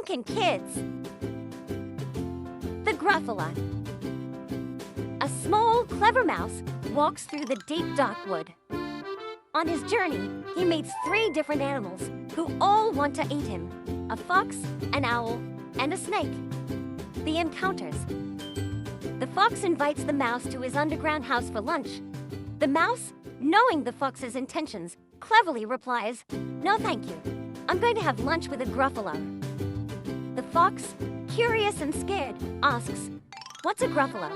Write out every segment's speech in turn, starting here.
Lincoln Kids. The Gruffalo. A small, clever mouse walks through the deep, dark wood. On his journey, he meets 3 different animals who all want to eat him: a fox, an owl, and a snake. The encounters. The fox invites the mouse to his underground house for lunch. The mouse, knowing the fox's intentions, cleverly replies, "No, thank you. I'm going to have lunch with a Gruffalo." The fox, curious and scared, asks, "What's a Gruffalo?"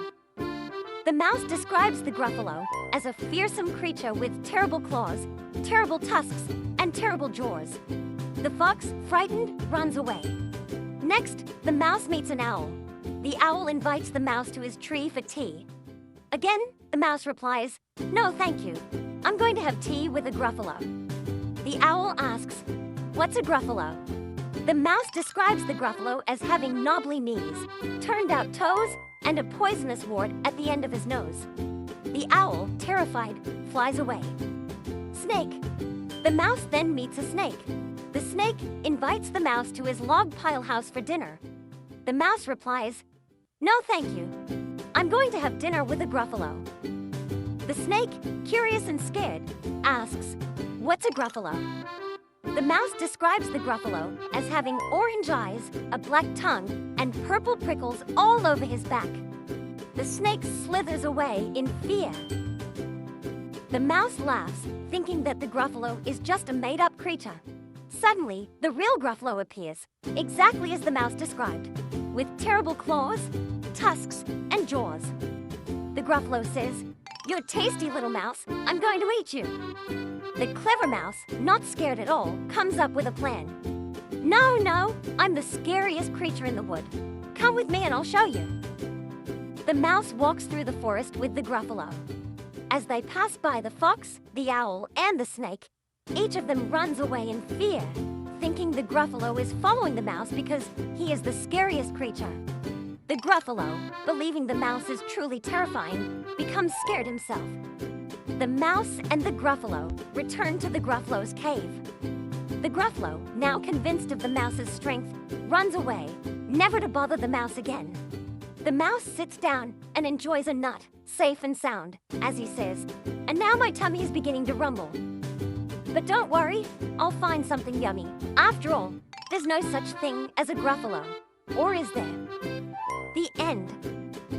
The mouse describes the Gruffalo as a fearsome creature with terrible claws, terrible tusks, and terrible jaws. The fox, frightened, runs away. Next, the mouse meets an owl. The owl invites the mouse to his tree for tea. Again, the mouse replies, "No, thank you. I'm going to have tea with a Gruffalo." The owl asks, "What's a Gruffalo?" The mouse describes the Gruffalo as having knobbly knees, turned-out toes, and a poisonous wart at the end of his nose. The owl, terrified, flies away. Snake. The mouse then meets a snake. The snake invites the mouse to his log pile house for dinner. The mouse replies, "No, thank you. I'm going to have dinner with a Gruffalo." The snake, curious and scared, asks, "What's a Gruffalo?" The mouse describes the Gruffalo as having orange eyes, a black tongue, and purple prickles all over his back. The snake slithers away in fear. The mouse laughs, thinking that the Gruffalo is just a made-up creature. Suddenly, the real Gruffalo appears, exactly as the mouse described, with terrible claws, tusks, and jaws. The Gruffalo says, "You're a tasty little mouse. I'm going to eat you." The clever mouse, not scared at all, comes up with a plan. No, I'm the scariest creature in the wood. Come with me and I'll show you." The mouse walks through the forest with the Gruffalo. As they pass by the fox, the owl, and the snake, each of them runs away in fear, thinking the Gruffalo is following the mouse because he is the scariest creature. The Gruffalo, believing the mouse is truly terrifying, becomes scared himself. The mouse and the Gruffalo return to the Gruffalo's cave. The Gruffalo, now convinced of the mouse's strength, runs away, never to bother the mouse again. The mouse sits down and enjoys a nut, safe and sound, as he says, "And now my tummy is beginning to rumble. But don't worry, I'll find something yummy. After all, there's no such thing as a Gruffalo. Or is there?" The end.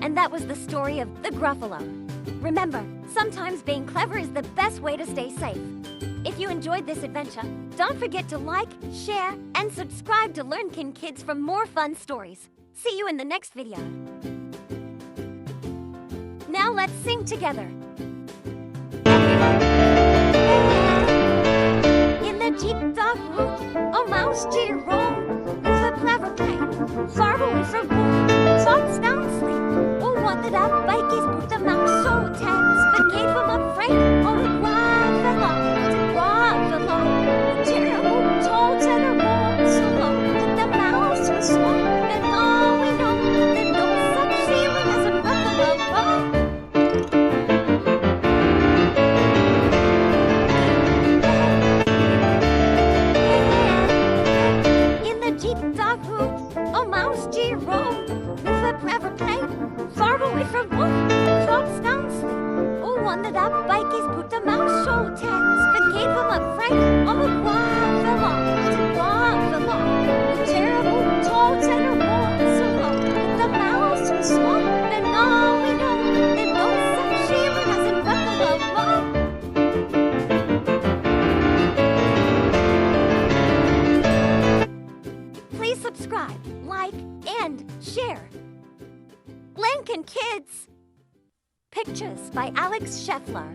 And that was the story of the Gruffalo. Remember, sometimes being clever is the best way to stay safe. If you enjoyed this adventure, don't forget to like, share, and subscribe to Lincoln Kids for more fun stories. See you in the next video. Now let's sing together. In the deep dark wood, a mouse did roam, with a clever plan, far away from home. Fox down sleep. Oh, what did that bikies put the mouse so tense, but gave him a friend. Oh, the Gruffalo, the terrible, tall, tender walks alone. The mouse was small, and all we know, there's no such feeling as a Gruffalo. In the deep dark wood, a mouse did roam, with a clever plan, far away from home. Fox down sleep. Oh, wonder that bikies put the mouse so tense, but gave him a friend. Oh, Gruffalo, the terrible, tall, tender walks alone. The mouse was small, and all we know, there's no such feeling as a Gruffalo. Please subscribe, like, and share. Lincoln Kids. Pictures by Alex Scheffler.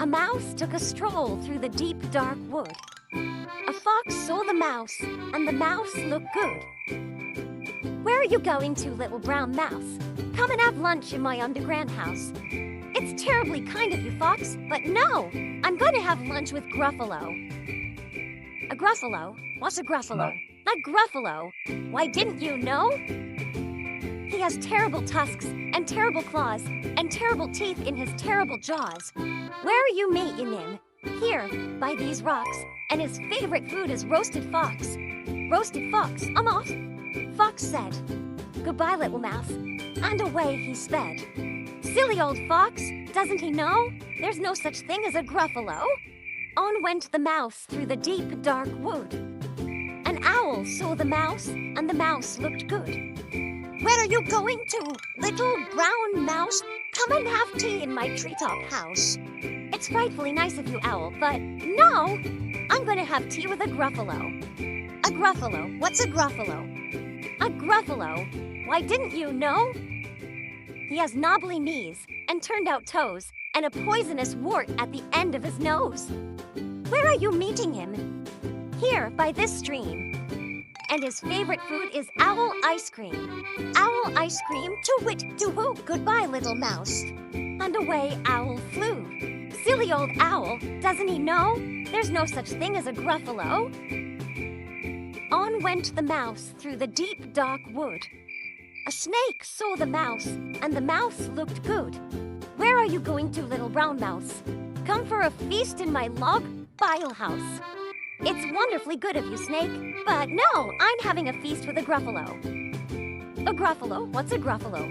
A mouse took a stroll through the deep, dark wood. A fox saw the mouse, and the mouse looked good. "Where are you going to, little brown mouse? Come and have lunch in my underground house." "It's terribly kind of you, Fox, but no! I'm going to have lunch with Gruffalo." "A Gruffalo? What's a Gruffalo?" "A Gruffalo? Why, didn't you know? He has terrible tusks, and terrible claws, and terrible teeth in his terrible jaws. Where are you meeting him?" "Here, by these rocks. and his favorite food is roasted fox. Roasted fox, I'm off, Fox said. Goodbye, little mouse, and away he sped. Silly old fox, doesn't he know there's no such thing as a Gruffalo? On went the mouse through the deep, dark wood. An owl saw the mouse, and the mouse looked good. Where are you going to, little brown mouse? Come and have tea in my treetop house. It's frightfully nice of you, owl, but no! I'm going to have tea with a Gruffalo. A Gruffalo? What's a Gruffalo? A Gruffalo? Why, didn't you know? He has knobbly knees and turned-out toes and a poisonous wart at the end of his nose. Where are you meeting him? Here, by this stream. And his favorite food is owl ice cream. Owl ice cream, to-wit-to-woo. Goodbye, little mouse. And away Owl flew. Silly old owl, doesn't he know there's no such thing as a Gruffalo? On went the mouse through the deep, dark wood. A snake saw the mouse, and the mouse looked good. Where are you going to, little brown mouse? Come for a feast in my log pile house. It's wonderfully good of you, snake, but no, I'm having a feast with a Gruffalo. A Gruffalo? What's a Gruffalo?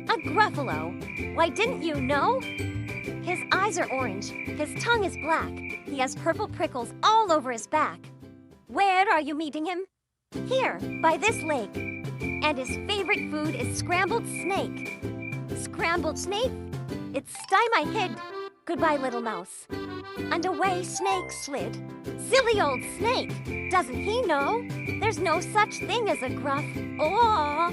A Gruffalo? Why, didn't you know? His eyes are orange, his tongue is black, he has purple prickles all over his back. Where are you meeting him? Here, by this lake. And his favorite food is scrambled snake. Scrambled snake? It's time I hid. Goodbye, little mouse. And away Snake slid. Silly old snake, doesn't he know there's no such thing as a Gruff? Oh,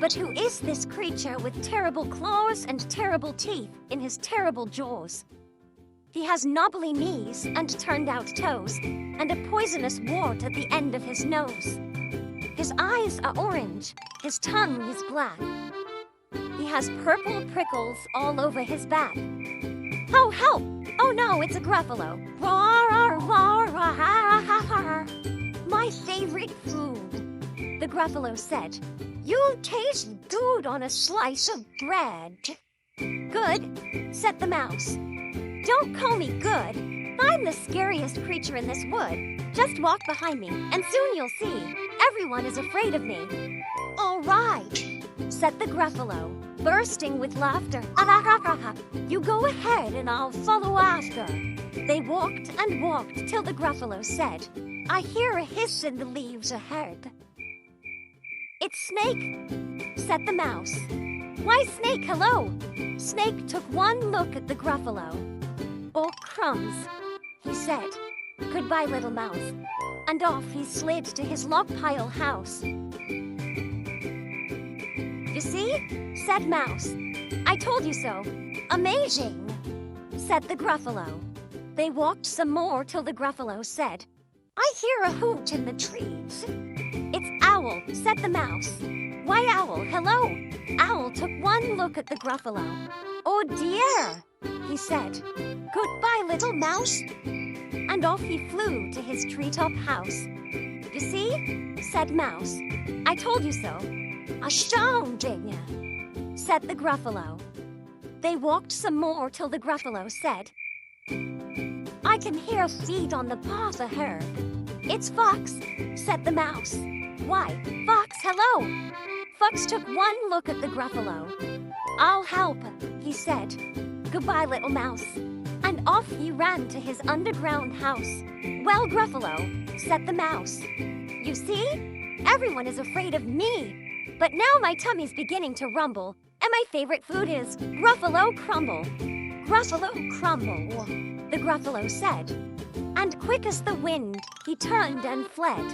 but who is this creature with terrible claws and terrible teeth in his terrible jaws? He has knobbly knees and turned-out toes and a poisonous wart at the end of his nose. His eyes are orange, his tongue is black. He has purple prickles all over his back. Oh, help! Oh no, it's a Gruffalo. Roar, roar, roar, my favorite food, the Gruffalo said. You'll taste good on a slice of bread. Good, said the mouse. Don't call me good. I'm the scariest creature in this wood. Just walk behind me, and soon you'll see. Everyone is afraid of me. All right, said the Gruffalo, bursting with laughter. You go ahead and I'll follow after. They walked and walked till the Gruffalo said, I hear a hiss in the leaves ahead. It's Snake, said the mouse. Why, Snake, hello. Snake took one look at the Gruffalo. Oh, crumbs, he said. Goodbye, little mouse. And off he slid to his log pile house. You see, said Mouse. I told you so. Amazing, said the Gruffalo. They walked some more till the Gruffalo said, I hear a hoot in the trees. It's Owl, said the Mouse. Why, Owl, hello. Owl took one look at the Gruffalo. Oh dear, he said. Goodbye, little mouse. And off he flew to his treetop house. You see, said Mouse. I told you so. Astounding, said the Gruffalo. They walked some more till the Gruffalo said, I can hear feet on the path ahead. It's Fox, said the Mouse. Why, Fox, hello. Fox took one look at the Gruffalo. I'll help, he said. Goodbye, little mouse. And off he ran to his underground house. Well, Gruffalo, said the Mouse. You see, everyone is afraid of me. But now my tummy's beginning to rumble, and my favorite food is Gruffalo crumble. Gruffalo crumble, the Gruffalo said. And quick as the wind, he turned and fled.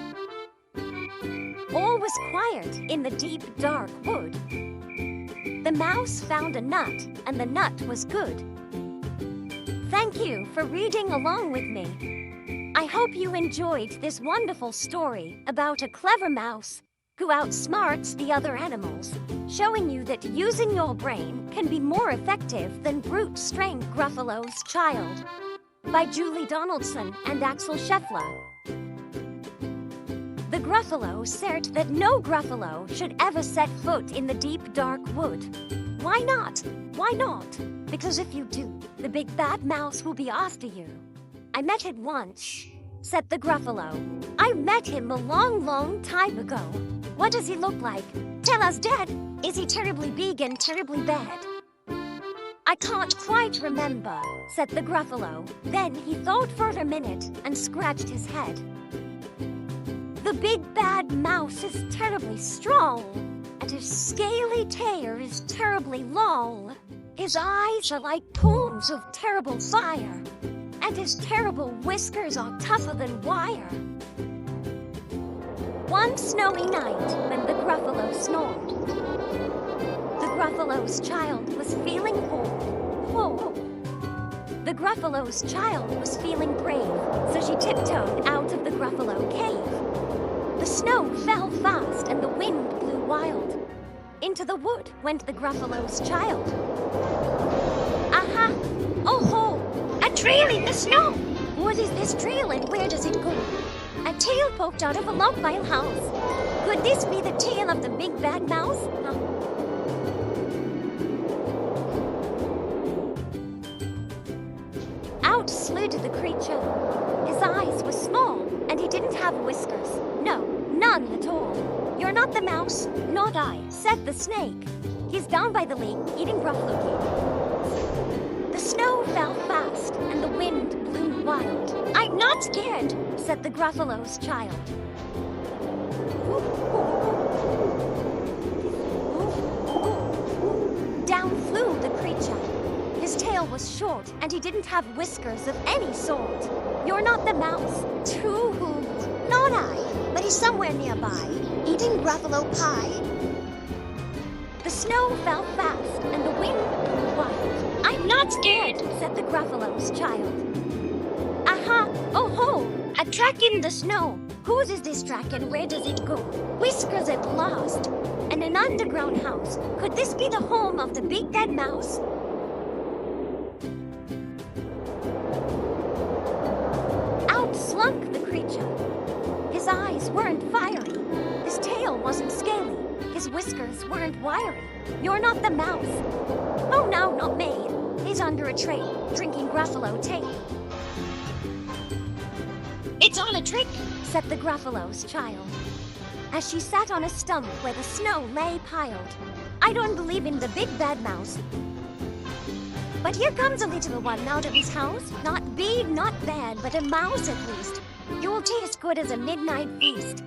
All was quiet in the deep, dark wood. The mouse found a nut, and the nut was good. Thank you for reading along with me. I hope you enjoyed this wonderful story about a clever mouse who outsmarts the other animals, showing you that using your brain can be more effective than brute strength. Gruffalo's Child by Julie Donaldson and Axel Scheffler. The Gruffalo said that no Gruffalo should ever set foot in the deep, dark wood. Why not? Why not? Because if you do, the big bad mouse will be after you. I met it once, said the Gruffalo. I met him a long time ago. What does he look like? Tell us, Dad. Is he terribly big and terribly bad? I can't quite remember, said the Gruffalo. Then he thought for a minute and scratched his head. The big bad mouse is terribly strong, and his scaly tail is terribly long. His eyes are like coals of terrible fire, and his terrible whiskers are tougher than wire. One snowy night, when the Gruffalo snored, the Gruffalo's child was feeling bored. The Gruffalo's child was feeling brave, so she tiptoed out of the Gruffalo cave. The snow fell fast and the wind blew wild. Into the wood went the Gruffalo's child. Aha! Oh ho! A trail in the snow! What is this trail and where does it go? A tail poked out of a log pile house. Could this be the tail of the big bad mouse? Out slid the creature. His eyes were small and he didn't have whiskers. No, none at all. You're not the mouse, not I, said the snake. He's down by the lake eating Gruffalo cake. The snow fell fast and the wind blew wild. I'm not scared, said the Gruffalo's child. Down flew the creature. His tail was short and he didn't have whiskers of any sort. You're not the mouse, true, not I, but he's somewhere nearby, eating Gruffalo pie. The snow fell fast and the wind blew wild. I'm not scared, said the Gruffalo's child. Aha! Oh ho! A track in the snow. Whose is this track and where does it go? Whiskers at last. And an underground house. Could this be the home of the big bad mouse? Out slunk the creature. His eyes weren't fiery. His tail wasn't scaly. His whiskers weren't wiry. You're not the mouse. Oh no, not me. He's under a tree, drinking Gruffalo tea. It's all a trick, said the Gruffalo's child, as she sat on a stump where the snow lay piled. I don't believe in the big bad mouse. But here comes a little one out of his house. Not big, not bad, but a mouse at least. You'll taste good as a midnight feast.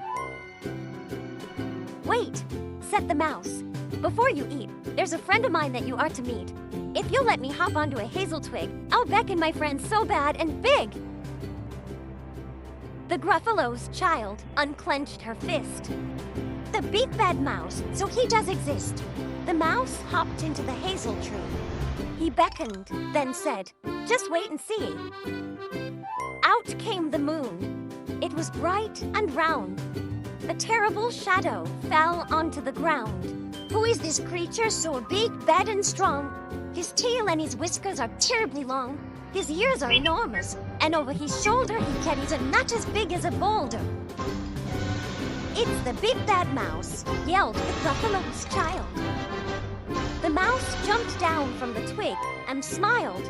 Wait, said the mouse. Before you eat, there's a friend of mine that you are to meet. If you'll let me hop onto a hazel twig, I'll beckon my friend so bad and big. The Gruffalo's child unclenched her fist. The big bad mouse, so he does exist. The mouse hopped into the hazel tree. He beckoned, then said, just wait and see. Out came the moon. It was bright and round. A terrible shadow fell onto the ground. Who is this creature so big, bad, and strong? His tail and his whiskers are terribly long. His ears are enormous, and over his shoulder he carries a nut as big as a boulder. It's the big bad mouse, yelled the Gruffalo's child. The mouse jumped down from the twig and smiled.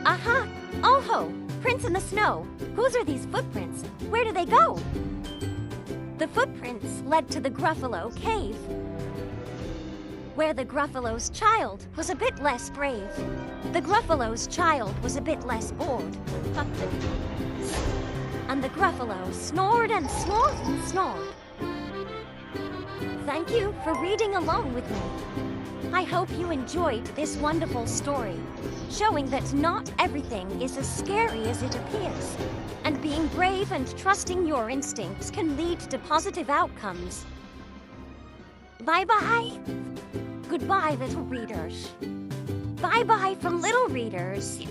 Aha! Oh ho! Prints in the snow. Whose are these footprints? Where do they go? The footprints led to the Gruffalo cave, where the Gruffalo's child was a bit less brave. The Gruffalo's child was a bit less bored. And the Gruffalo snored and snored and snored. Thank you for reading along with me. I hope you enjoyed this wonderful story, showing that not everything is as scary as it appears, and being brave and trusting your instincts can lead to positive outcomes. Bye-bye. Goodbye, little readers. Bye-bye from little readers.